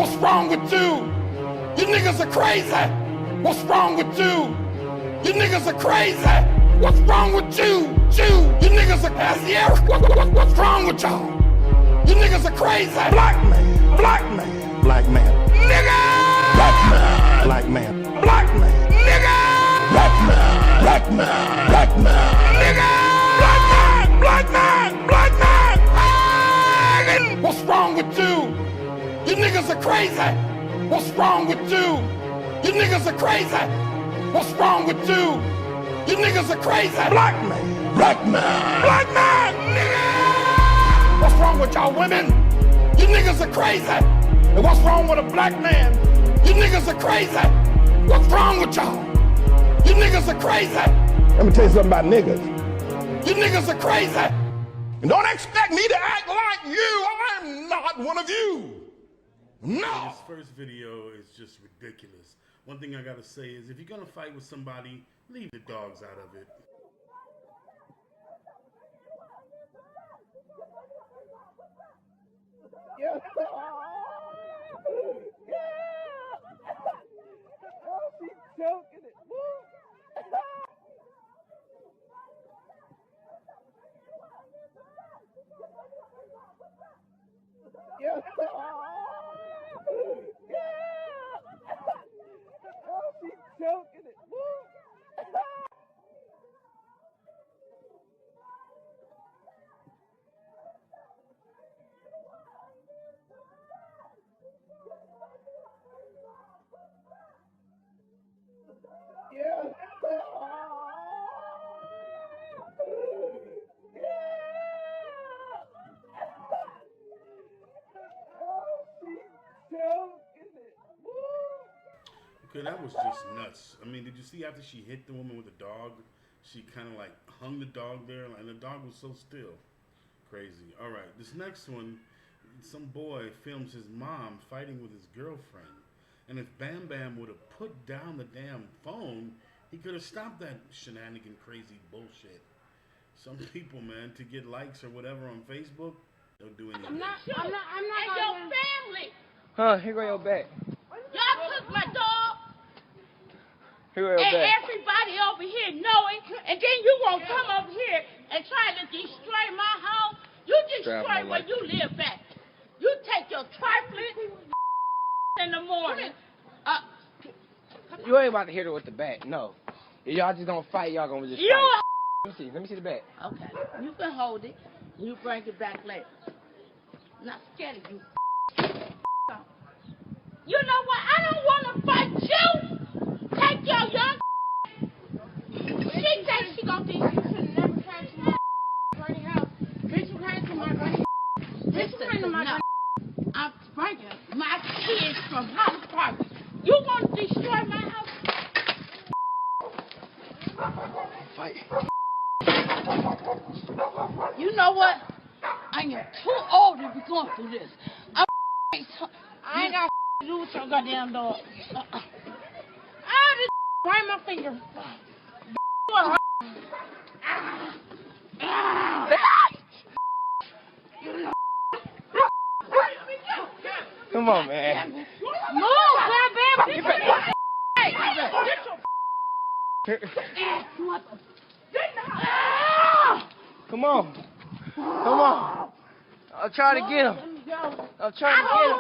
What's wrong with you? You niggas are crazy. What's wrong with you? You niggas are crazy. What's wrong with you? You niggas are crazy. What's wrong with y'all? You niggas are crazy. Black man. Black man. Black man. Nigga. Black man. Black man. Black man. Nigga. Black man. Black man. Black man. Nigga. Black man. Black man. Black man. What's wrong with you? You niggas are crazy. What's wrong with you? You niggas are crazy. What's wrong with you? You niggas are crazy. Black man. Black man. Black man. Nigga. What's wrong with y'all women? You niggas are crazy. And what's wrong with a black man? You niggas are crazy. What's wrong with y'all? You niggas are crazy. Let me tell you something about niggas. You niggas are crazy. And don't expect me to act like you. I'm not one of you. No. This first video is just ridiculous. One thing I gotta say is if you're gonna fight with somebody, leave the dogs out of it. Yes. Oh, she's choking it. Yes. Oh, she's choking it. Yes. Okay, that was just nuts. I mean, did you see after she hit the woman with the dog, she kind of like hung the dog there, and the dog was so still. Crazy. All right, this next one, some boy films his mom fighting with his girlfriend. And if Bam Bam would have put down the damn phone, he could have stopped that shenanigan crazy bullshit. Some people, man, to get likes or whatever on Facebook, they'll do anything. I'm not. And your family. Huh, here go your back. Y'all took my dog. Here go your And back. everybody over here knowing, and then you won't come over here and try to destroy my house. You destroy where you live at. You take your trifling in the morning. You ain't about to hit her with the bat, no. If y'all just gonna fight, y'all gonna just You fight. Let me see the bat. Okay, you can hold it. You bring it back later. I'm not scared of you. You know what? I don't want to fight you. Take your young. She said she gonna think you should never came to my granny house. Bitch, you came to my granny. Bitch, you came to my granny. I'm bringing my kids from house party. You want to destroy my house? Fight. You know what? I am too old to be going through this. I ain't got to do with your goddamn dog. I just right my finger. Come on, man. Move, Bam Bam. Get back. Hey, get your Come on. Come on. I'm trying to get him. I'm trying to get him.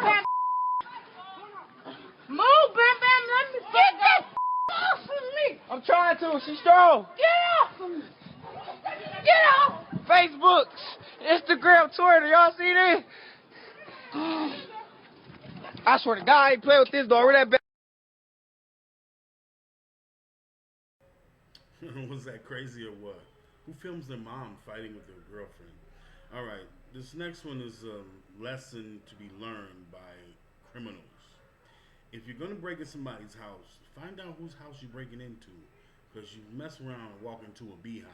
Move, Bam Bam. Let me get that off of me. I'm trying to. She's strong. Get off of me. Get off. Facebook, Instagram, Twitter. Y'all see this? I swear to God, I ain't playing with this dog. Where that back? Was that crazy or what? Who films their mom fighting with their girlfriend? All right, this next one is a lesson to be learned by criminals. If you're going to break into somebody's house, find out whose house you're breaking into, because you mess around and walk into a beehive.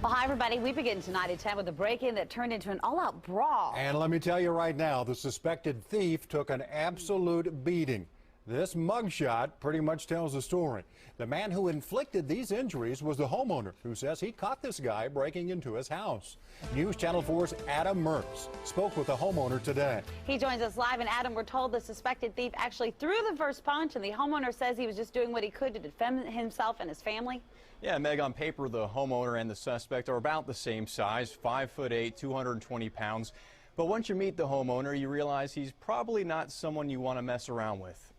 Well, hi, everybody. We begin tonight at 10 with a break-in that turned into an all-out brawl. And let me tell you right now, the suspected thief took an absolute beating. This mugshot pretty much tells the story. The man who inflicted these injuries was the homeowner who says he caught this guy breaking into his house. News Channel 4's Adam Mertz spoke with the homeowner today. He joins us live, and Adam, we're told the suspected thief actually threw the first punch, and the homeowner says he was just doing what he could to defend himself and his family. Yeah, Meg, on paper, the homeowner and the suspect are about the same size, 5'8", 220 pounds. But once you meet the homeowner, you realize he's probably not someone you want to mess around with.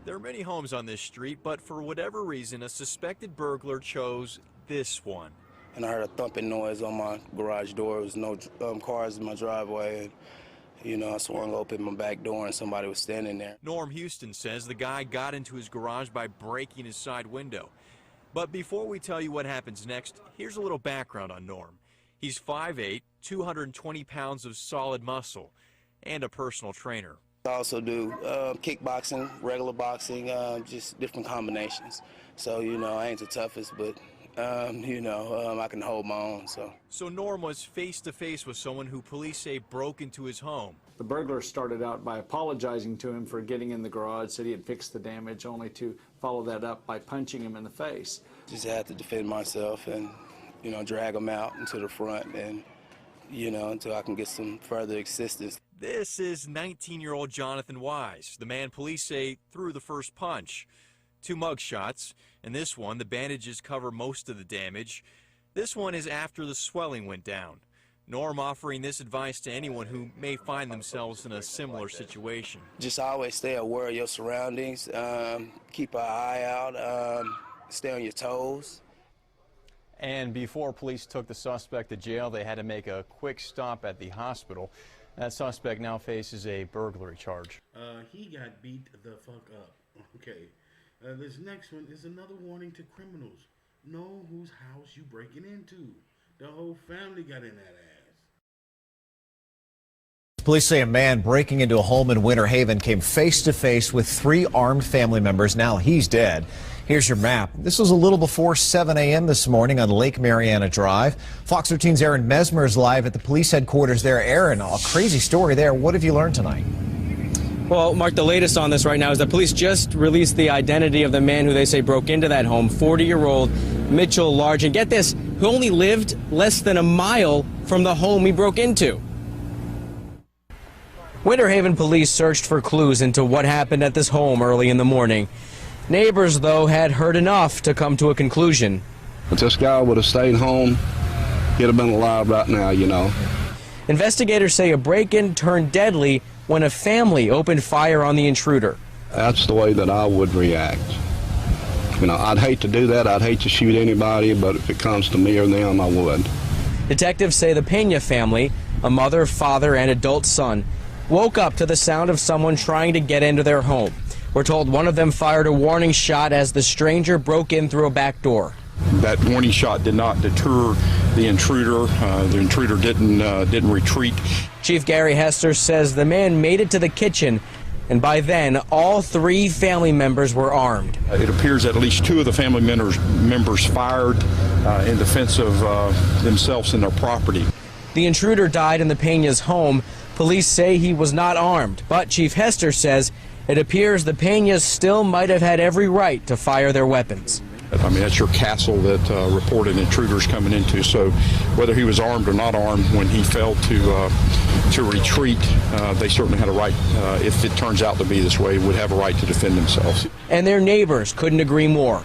There are many homes on this street, but for whatever reason, a suspected burglar chose this one. And I heard a thumping noise on my garage door. There was no cars in my driveway. And, you know, I swung open my back door and somebody was standing there. Norm Houston says the guy got into his garage by breaking his side window. But before we tell you what happens next, here's a little background on Norm. He's 5'8", 220 pounds of solid muscle, and a personal trainer. I also do kickboxing, regular boxing, just different combinations. So, you know, I ain't the toughest, but, you know, I can hold my own. So Norm was face-to-face with someone who police say broke into his home. The burglar started out by apologizing to him for getting in the garage, said he had fixed the damage, only to follow that up by punching him in the face. Just had to defend myself and, you know, drag him out into the front and, you know, until I can get some further assistance. This is 19-year-old Jonathan Wise, the man police say threw the first punch. 2 mug shots, and this one, the bandages cover most of the damage. This one is after the swelling went down. Norm offering this advice to anyone who may find themselves in a similar situation. Just always stay aware of your surroundings, keep an eye out, stay on your toes. And before police took the suspect to jail, they had to make a quick stop at the hospital. That suspect now faces a burglary charge. He got beat the fuck up. Okay. This next one is another warning to criminals. Know whose house you breaking into. The whole family got in that ass. Police say a man breaking into a home in Winter Haven came face to face with 3 armed family members. Now he's dead. Here's your map. This was a little before 7 a.m. this morning on Lake Mariana Drive. Fox 13's Aaron Mesmer is live at the police headquarters there. Aaron, a crazy story there. What have you learned tonight? Well, Mark, the latest on this right now is that police just released the identity of the man who they say broke into that home, 40-year-old Mitchell Large. And get this, who only lived less than a mile from the home he broke into. Winter Haven police searched for clues into what happened at this home early in the morning. Neighbors, though, had heard enough to come to a conclusion. If this guy would have stayed home, he'd have been alive right now, you know. Investigators say a break-in turned deadly when a family opened fire on the intruder. That's the way that I would react. You know, I'd hate to do that. I'd hate to shoot anybody, but if it comes to me or them, I would. Detectives say the Pena family, a mother, father, and adult son, woke up to the sound of someone trying to get into their home. We're told one of them fired a warning shot as the stranger broke in through a back door. That warning shot did not deter the intruder. The intruder didn't retreat. Chief Gary Hester says the man made it to the kitchen, and by then, all 3 family members were armed. It appears that at least 2 of the family members fired in defense of themselves and their property. The intruder died in the Pena's home. Police say he was not armed, but Chief Hester says it appears the Penas still might have had every right to fire their weapons. I mean, that's your castle that reported intruders coming into. So whether he was armed or not armed, when he failed to retreat, they certainly had a right, if it turns out to be this way, would have a right to defend themselves. And their neighbors couldn't agree more.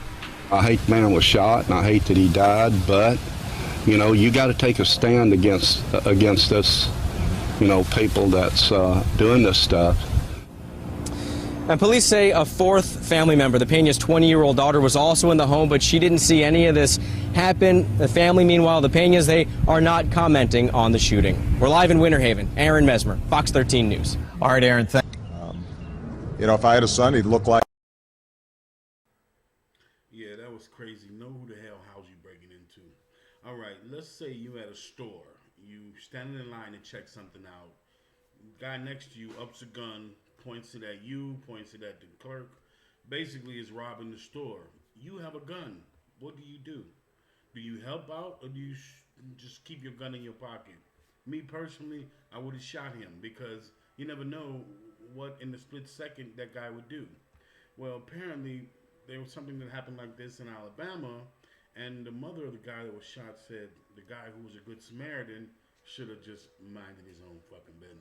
I hate the man was shot, and I hate that he died, but, you know, you got to take a stand against this, you know, people that's doing this stuff. And police say a 4th family member, the Pena's 20-year-old daughter, was also in the home, but she didn't see any of this happen. The family, meanwhile, the Penas, they are not commenting on the shooting. We're live in Winter Haven. Aaron Mesmer, Fox 13 News. All right, Aaron, you know, if I had a son, he'd look like... Yeah, that was crazy. Know who the hell house you breaking into. All right, let's say you at a store. You standing in line to check something out. Guy next to you ups a gun, points it at you, points it at the clerk. Basically, is robbing the store. You have a gun. What do? Do you help out, or do you just keep your gun in your pocket? Me personally, I would have shot him, because you never know what in the split second that guy would do. Well, apparently there was something that happened like this in Alabama, and the mother of the guy that was shot said the guy who was a good Samaritan should have just minded his own fucking business.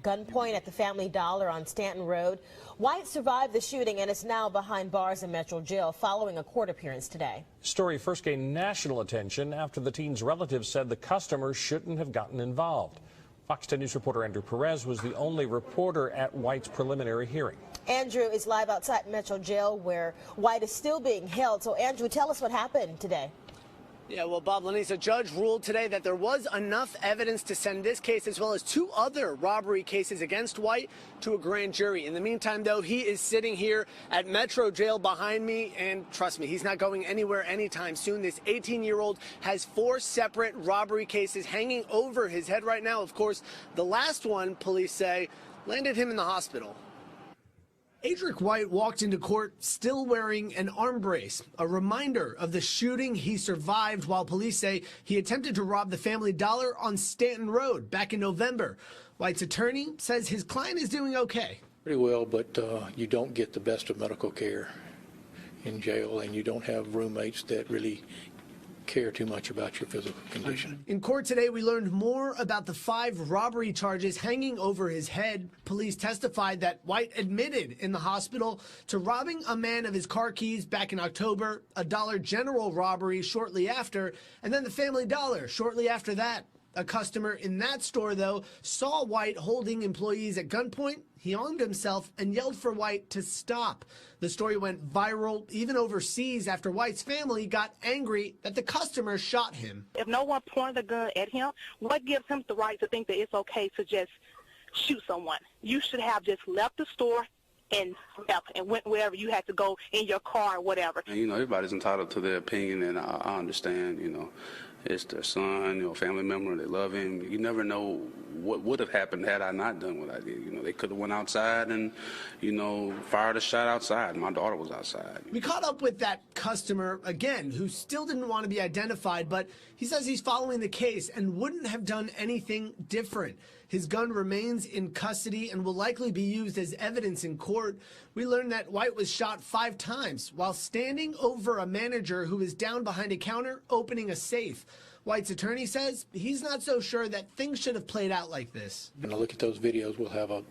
Gunpoint at the Family Dollar on Stanton Road. White survived the shooting and is now behind bars in Metro Jail following a court appearance today. Story first gained national attention after the teen's relatives said the customer shouldn't have gotten involved. Fox 10 News reporter Andrew Perez was the only reporter at White's preliminary hearing. Andrew is live outside Metro Jail where White is still being held. So Andrew, tell us what happened today. Yeah, well, Bob Lenise, a judge ruled today that there was enough evidence to send this case as well as 2 other robbery cases against White to a grand jury. In the meantime, though, he is sitting here at Metro Jail behind me, and trust me, he's not going anywhere anytime soon. This 18-year-old has 4 separate robbery cases hanging over his head right now. Of course, the last one, police say, landed him in the hospital. Adric White walked into court still wearing an arm brace, a reminder of the shooting he survived while police say he attempted to rob the Family Dollar on Stanton Road back in November. White's attorney says his client is doing okay. Pretty well, but you don't get the best of medical care in jail, and you don't have roommates that really care too much about your physical condition. In court today, we learned more about the 5 robbery charges hanging over his head. Police testified that White admitted in the hospital to robbing a man of his car keys back in October, a Dollar General robbery shortly after, and then the Family Dollar shortly after that. A customer in that store, though, saw White holding employees at gunpoint. He armed himself and yelled for White to stop. The story went viral even overseas after White's family got angry that the customer shot him. If no one pointed a gun at him, what gives him the right to think that it's okay to just shoot someone? You should have just left the store and left and went wherever you had to go in your car or whatever. And, everybody's entitled to their opinion, and I understand, it's their son, family member, they love him. You never know what would have happened had I not done what I did. They could have went outside and, fired a shot outside. My daughter was outside. We caught up with that customer again, who still didn't want to be identified, but he says he's following the case and wouldn't have done anything different. His gun remains in custody and will likely be used as evidence in court. We learned that White was shot 5 times while standing over a manager who was down behind a counter opening a safe. White's attorney says he's not so sure that things should have played out like this. When I look at those videos, we'll have a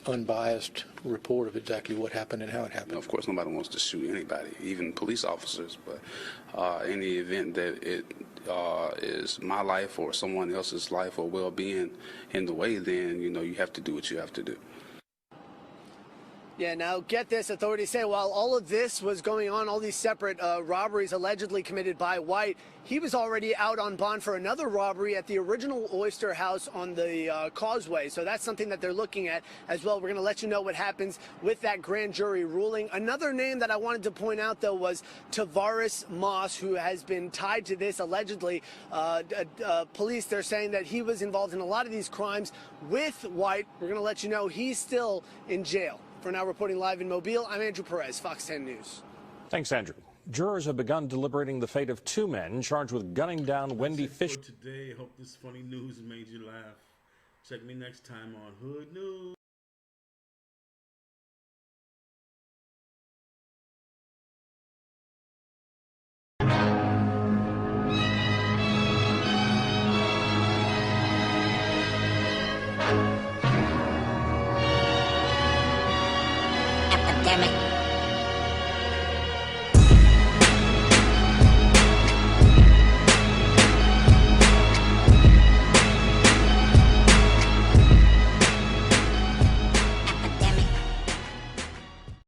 unbiased report of exactly what happened and how it happened. Of course, nobody wants to shoot anybody, even police officers, but in the event that it is my life or someone else's life or well-being in the way, then, you have to do what you have to do. Yeah, now get this, authorities say while all of this was going on, all these separate robberies allegedly committed by White, he was already out on bond for another robbery at the original Oyster House on the Causeway. So that's something that they're looking at as well. We're going to let you know what happens with that grand jury ruling. Another name that I wanted to point out, though, was Tavares Moss, who has been tied to this allegedly. Police, they're saying that he was involved in a lot of these crimes with White. We're going to let you know he's still in jail. For now, reporting live in Mobile, I'm Andrew Perez, Fox 10 News. Thanks, Andrew. Jurors have begun deliberating the fate of 2 men charged with gunning down Wendy Fish. Today, hope this funny news made you laugh. Check me next time on Hood News.